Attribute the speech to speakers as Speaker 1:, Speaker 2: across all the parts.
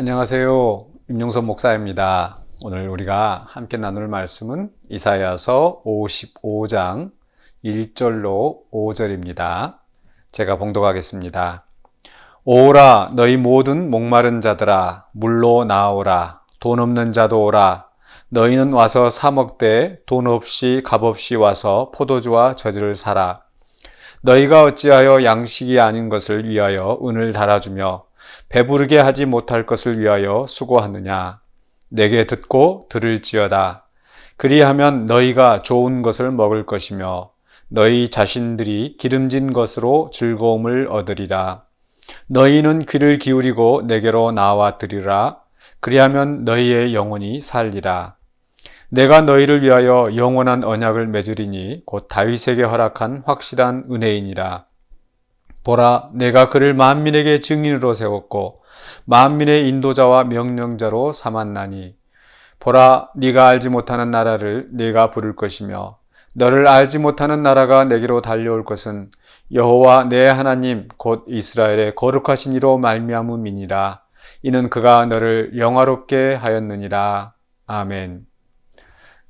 Speaker 1: 안녕하세요. 임용선 목사입니다. 오늘 우리가 함께 나눌 말씀은 이사야서 55장 1절로 5절입니다. 제가 봉독하겠습니다. 오라 너희 모든 목마른 자들아 물로 나오라 돈 없는 자도 오라 너희는 와서 사 먹되 돈 없이 값 없이 와서 포도주와 젖을 사라 너희가 어찌하여 양식이 아닌 것을 위하여 은을 달아주며 배부르게 하지 못할 것을 위하여 수고하느냐. 내게 듣고 들을지어다. 그리하면 너희가 좋은 것을 먹을 것이며 너희 자신들이 기름진 것으로 즐거움을 얻으리라. 너희는 귀를 기울이고 내게로 나와 들으라. 그리하면 너희의 영혼이 살리라. 내가 너희를 위하여 영원한 언약을 맺으리니 곧 다윗에게 허락한 확실한 은혜이니라. 보라, 내가 그를 만민에게 증인으로 세웠고 만민의 인도자와 명령자로 삼았나니 보라, 네가 알지 못하는 나라를 네가 부를 것이며 너를 알지 못하는 나라가 내게로 달려올 것은 여호와 내 하나님 곧 이스라엘의 거룩하신 이로 말미암음이니라. 이는 그가 너를 영화롭게 하였느니라. 아멘.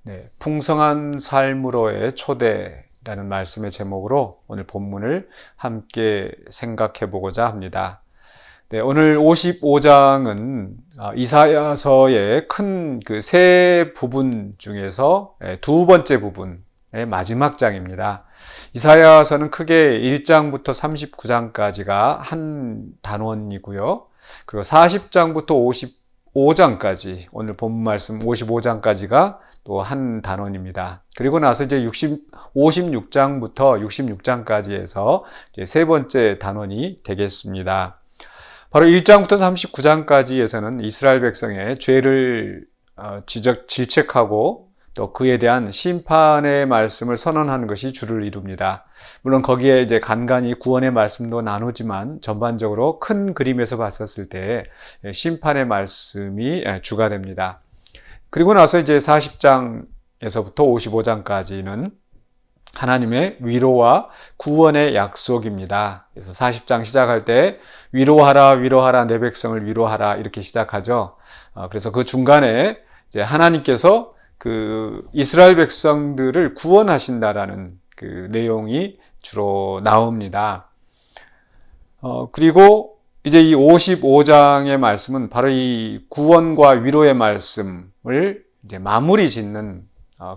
Speaker 1: 네, 풍성한 삶으로의 초대라는 말씀의 제목으로 오늘 본문을 함께 생각해 보고자 합니다. 네, 오늘 55장은 이사야서의 큰 그 세 부분 중에서 두 번째 부분의 마지막 장입니다. 이사야서는 크게 1장부터 39장까지가 한 단원이고요. 그리고 40장부터 55장까지, 오늘 본문 말씀 55장까지가 또 한 단원입니다. 그리고 나서 이제 56장부터 66장까지 해서 이제 세 번째 단원이 되겠습니다. 바로 1장부터 39장까지에서는 이스라엘 백성의 죄를 질책하고 또 그에 대한 심판의 말씀을 선언하는 것이 주를 이룹니다. 물론 거기에 이제 간간히 구원의 말씀도 나누지만 전반적으로 큰 그림에서 봤었을 때 심판의 말씀이 주가 됩니다. 그리고 나서 이제 40장에서부터 55장까지는 하나님의 위로와 구원의 약속입니다. 그래서 40장 시작할 때 위로하라, 위로하라, 내 백성을 위로하라 이렇게 시작하죠. 그래서 그 중간에 이제 하나님께서 그 이스라엘 백성들을 구원하신다라는 그 내용이 주로 나옵니다. 그리고 이제 이 55장의 말씀은 바로 이 구원과 위로의 말씀을 이제 마무리 짓는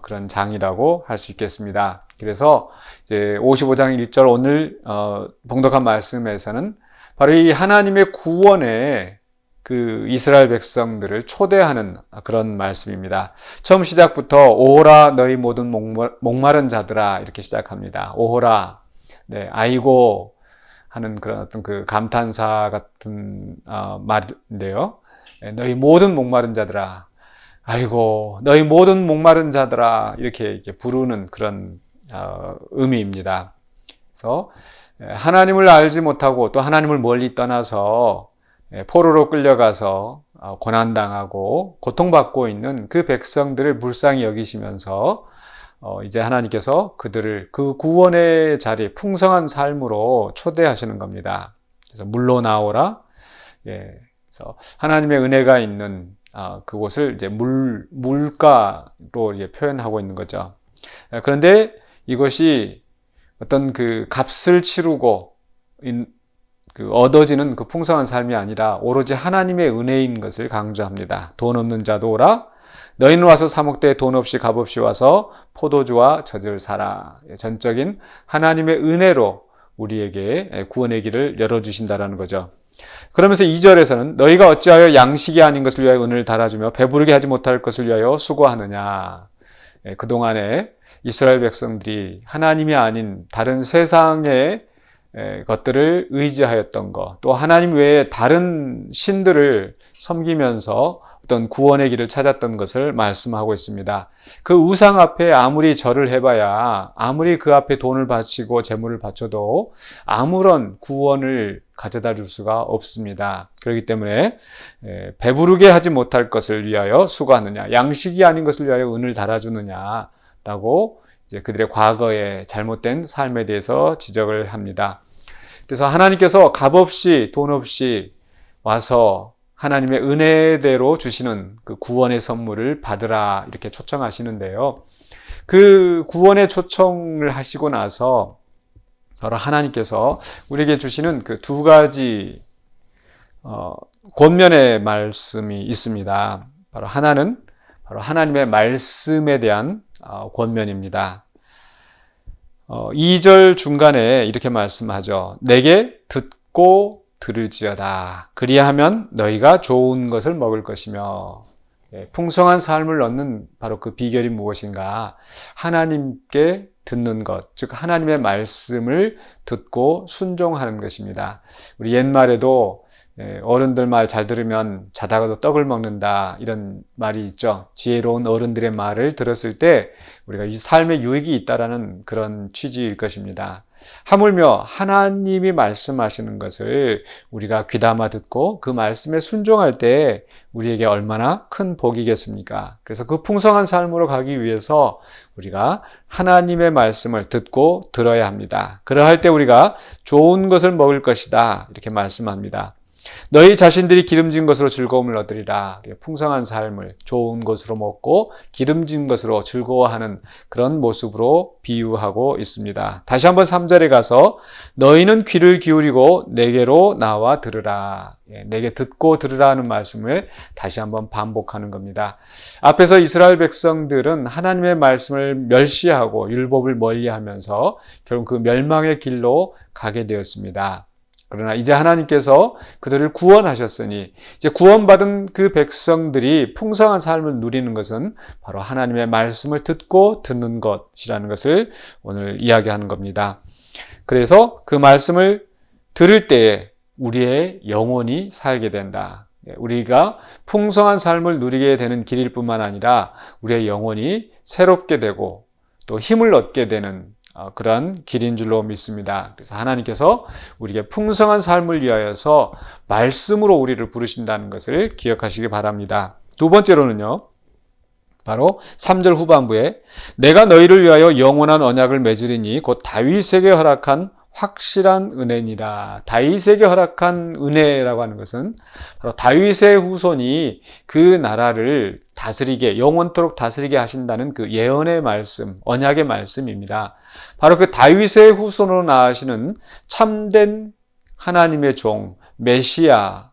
Speaker 1: 그런 장이라고 할 수 있겠습니다. 그래서 이제 55장 1절 오늘 봉독한 말씀에서는 바로 이 하나님의 구원에 그 이스라엘 백성들을 초대하는 그런 말씀입니다. 처음 시작부터 오호라 너희 모든 목마른 자들아 이렇게 시작합니다. 오호라, 네, 아이고 하는 그런 어떤 그 감탄사 같은 말인데요. 너희 모든 목마른 자들아, 아이고 너희 모든 목마른 자들아 이렇게 부르는 그런 의미입니다. 그래서 하나님을 알지 못하고 또 하나님을 멀리 떠나서 포로로 끌려가서 고난당하고 고통받고 있는 그 백성들을 불쌍히 여기시면서 이제 하나님께서 그들을 그 구원의 자리, 풍성한 삶으로 초대하시는 겁니다. 그래서 물로 나오라. 그래서 하나님의 은혜가 있는 그곳을 이제 물가로 이제 표현하고 있는 거죠. 그런데 이것이 어떤 그 값을 치르고 그 얻어지는 그 풍성한 삶이 아니라 오로지 하나님의 은혜인 것을 강조합니다. 돈 없는 자도 오라. 너희는 와서 사 먹되 돈 없이 값 없이 와서 포도주와 젖을 사라. 전적인 하나님의 은혜로 우리에게 구원의 길을 열어주신다라는 거죠. 그러면서 2절에서는 너희가 어찌하여 양식이 아닌 것을 위하여 은을 달아주며 배부르게 하지 못할 것을 위하여 수고하느냐. 그동안에 이스라엘 백성들이 하나님이 아닌 다른 세상의 것들을 의지하였던 것, 또 하나님 외에 다른 신들을 섬기면서 어떤 구원의 길을 찾았던 것을 말씀하고 있습니다. 그 우상 앞에 아무리 절을 해봐야 아무리 그 앞에 돈을 바치고 재물을 바쳐도 아무런 구원을 가져다 줄 수가 없습니다. 그렇기 때문에 배부르게 하지 못할 것을 위하여 수고하느냐, 양식이 아닌 것을 위하여 은을 달아주느냐라고 이제 그들의 과거의 잘못된 삶에 대해서 지적을 합니다. 그래서 하나님께서 값없이 돈 없이 와서 하나님의 은혜대로 주시는 그 구원의 선물을 받으라 이렇게 초청하시는데요. 그 구원의 초청을 하시고 나서 바로 하나님께서 우리에게 주시는 그 두 가지 권면의 말씀이 있습니다. 바로 하나는 바로 하나님의 말씀에 대한 권면입니다. 2절 중간에 이렇게 말씀하죠. 내게 듣고 들을지어다. 그리하면 너희가 좋은 것을 먹을 것이며. 풍성한 삶을 얻는 바로 그 비결이 무엇인가? 하나님께 듣는 것, 즉 하나님의 말씀을 듣고 순종하는 것입니다. 우리 옛말에도 어른들 말 잘 들으면 자다가도 떡을 먹는다 이런 말이 있죠. 지혜로운 어른들의 말을 들었을 때 우리가 이 삶에 유익이 있다라는 그런 취지일 것입니다. 하물며 하나님이 말씀하시는 것을 우리가 귀담아 듣고 그 말씀에 순종할 때 우리에게 얼마나 큰 복이겠습니까? 그래서 그 풍성한 삶으로 가기 위해서 우리가 하나님의 말씀을 듣고 들어야 합니다. 그러할 때 우리가 좋은 것을 먹을 것이다 이렇게 말씀합니다. 너희 자신들이 기름진 것으로 즐거움을 얻으리라. 풍성한 삶을 좋은 것으로 먹고 기름진 것으로 즐거워하는 그런 모습으로 비유하고 있습니다. 다시 한번 3절에 가서 너희는 귀를 기울이고 내게로 나와 들으라. 내게 듣고 들으라 하는 말씀을 다시 한번 반복하는 겁니다. 앞에서 이스라엘 백성들은 하나님의 말씀을 멸시하고 율법을 멀리하면서 결국 그 멸망의 길로 가게 되었습니다. 그러나 이제 하나님께서 그들을 구원하셨으니 이제 구원받은 그 백성들이 풍성한 삶을 누리는 것은 바로 하나님의 말씀을 듣고 듣는 것이라는 것을 오늘 이야기하는 겁니다. 그래서 그 말씀을 들을 때에 우리의 영혼이 살게 된다. 우리가 풍성한 삶을 누리게 되는 길일 뿐만 아니라 우리의 영혼이 새롭게 되고 또 힘을 얻게 되는 그러한 길인 줄로 믿습니다. 그래서 하나님께서 우리에게 풍성한 삶을 위하여서 말씀으로 우리를 부르신다는 것을 기억하시기 바랍니다. 두 번째로는요, 바로 3절 후반부에 내가 너희를 위하여 영원한 언약을 맺으리니 곧 다윗에게 허락한 확실한 은혜니라. 다윗에게 허락한 은혜라고 하는 것은 바로 다윗의 후손이 그 나라를 다스리게, 영원토록 다스리게 하신다는 그 예언의 말씀, 언약의 말씀입니다. 바로 그 다윗의 후손으로 나아가시는 참된 하나님의 종 메시아가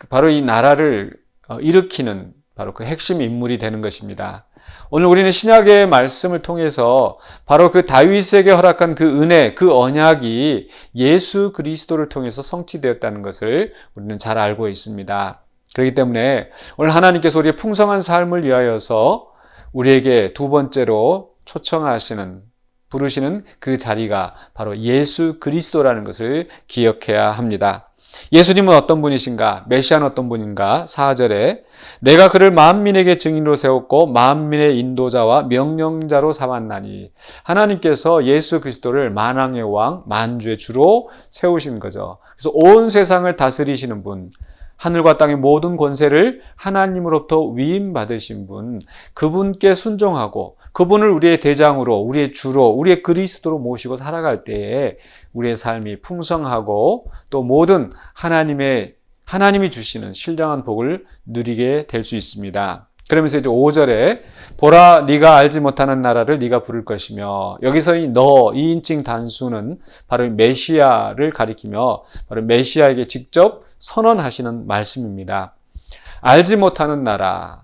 Speaker 1: 바로 이 나라를 일으키는 바로 그 핵심 인물이 되는 것입니다. 오늘 우리는 신약의 말씀을 통해서 바로 그 다윗에게 허락한 그 은혜, 그 언약이 예수 그리스도를 통해서 성취되었다는 것을 우리는 잘 알고 있습니다. 그렇기 때문에 오늘 하나님께서 우리의 풍성한 삶을 위하여서 우리에게 두 번째로 초청하시는, 부르시는 그 자리가 바로 예수 그리스도라는 것을 기억해야 합니다. 예수님은 어떤 분이신가? 메시아는 어떤 분인가? 4절에 내가 그를 만민에게 증인으로 세웠고 만민의 인도자와 명령자로 삼았나니. 하나님께서 예수 그리스도를 만왕의 왕, 만주의 주로 세우신 거죠. 그래서 온 세상을 다스리시는 분, 하늘과 땅의 모든 권세를 하나님으로부터 위임받으신 분, 그분께 순종하고 그분을 우리의 대장으로, 우리의 주로, 우리의 그리스도로 모시고 살아갈 때에 우리의 삶이 풍성하고 또 모든 하나님이 주시는 신령한 복을 누리게 될 수 있습니다. 그러면서 이제 5절에 보라 네가 알지 못하는 나라를 네가 부를 것이며, 여기서 이 2인칭 단수는 바로 메시아를 가리키며 바로 메시아에게 직접 선언하시는 말씀입니다. 알지 못하는 나라,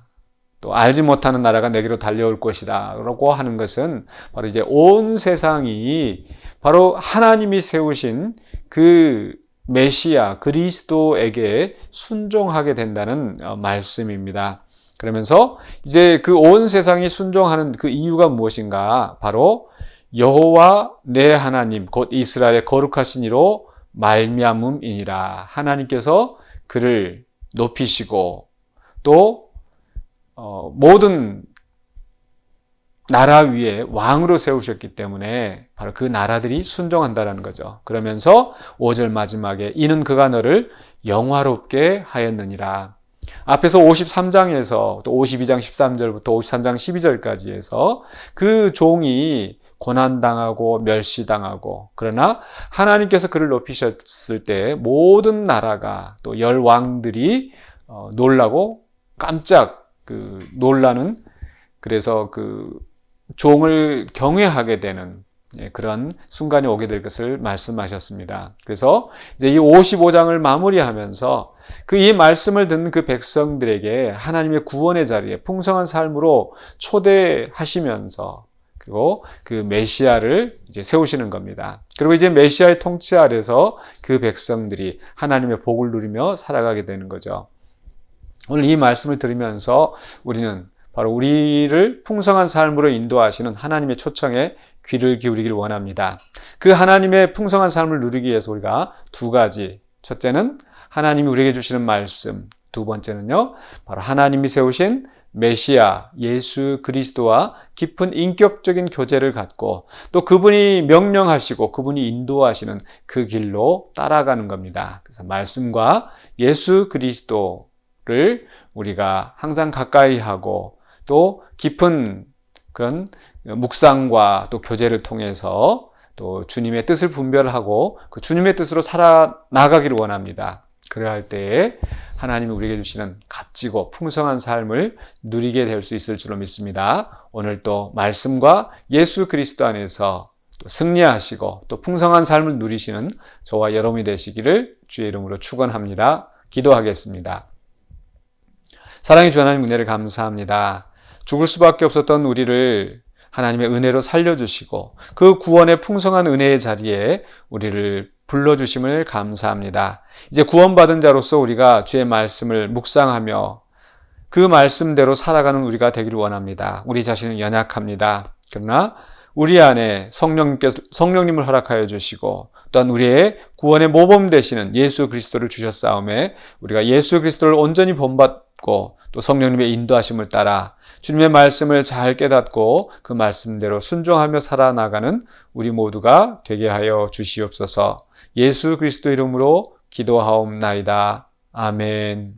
Speaker 1: 또 알지 못하는 나라가 내게로 달려올 것이다 라고 하는 것은 바로 이제 온 세상이 바로 하나님이 세우신 그 메시아 그리스도에게 순종하게 된다는 말씀입니다. 그러면서 이제 그 온 세상이 순종하는 그 이유가 무엇인가? 바로 여호와 내 하나님 곧 이스라엘의 거룩하신 이로 말미암음이니라. 하나님께서 그를 높이시고 또 모든 나라 위에 왕으로 세우셨기 때문에 바로 그 나라들이 순종한다라는 거죠. 그러면서 5절 마지막에 이는 그가 너를 영화롭게 하였느니라. 앞에서 53장에서 또 52장 13절부터 53장 12절까지 해서 그 종이 고난당하고 멸시당하고, 그러나 하나님께서 그를 높이셨을 때 모든 나라가 또 열 왕들이 놀라고 깜짝 놀라는, 그래서 종을 경외하게 되는 그런 순간이 오게 될 것을 말씀하셨습니다. 그래서 이제 이 55장을 마무리하면서 이 말씀을 듣는 그 백성들에게 하나님의 구원의 자리에 풍성한 삶으로 초대하시면서, 그리고 그 메시아를 이제 세우시는 겁니다. 그리고 이제 메시아의 통치 아래서 그 백성들이 하나님의 복을 누리며 살아가게 되는 거죠. 오늘 이 말씀을 들으면서 우리는 바로 우리를 풍성한 삶으로 인도하시는 하나님의 초청에 귀를 기울이기를 원합니다. 그 하나님의 풍성한 삶을 누리기 위해서 우리가 두 가지, 첫째는 하나님이 우리에게 주시는 말씀, 두 번째는요, 바로 하나님이 세우신 메시아 예수 그리스도와 깊은 인격적인 교제를 갖고 또 그분이 명령하시고 그분이 인도하시는 그 길로 따라가는 겁니다. 그래서 말씀과 예수 그리스도를 우리가 항상 가까이 하고 또 깊은 그런 묵상과 또 교제를 통해서 또 주님의 뜻을 분별하고 그 주님의 뜻으로 살아나가기를 원합니다. 그러할 때에 하나님이 우리에게 주시는 값지고 풍성한 삶을 누리게 될 수 있을 줄로 믿습니다. 오늘 또 말씀과 예수 그리스도 안에서 또 승리하시고 또 풍성한 삶을 누리시는 저와 여러분이 되시기를 주의 이름으로 축원합니다. 기도하겠습니다. 사랑의 주 하나님, 은혜를 감사합니다. 죽을 수밖에 없었던 우리를 하나님의 은혜로 살려주시고 그 구원의 풍성한 은혜의 자리에 우리를 불러주심을 감사합니다. 이제 구원받은 자로서 우리가 주의 말씀을 묵상하며 그 말씀대로 살아가는 우리가 되기를 원합니다. 우리 자신은 연약합니다. 그러나 우리 안에 성령님을 허락하여 주시고 또한 우리의 구원의 모범 되시는 예수 그리스도를 주셨사오매 우리가 예수 그리스도를 온전히 본받고 또 성령님의 인도하심을 따라 주님의 말씀을 잘 깨닫고 그 말씀대로 순종하며 살아나가는 우리 모두가 되게 하여 주시옵소서. 예수 그리스도 이름으로 기도하옵나이다. 아멘.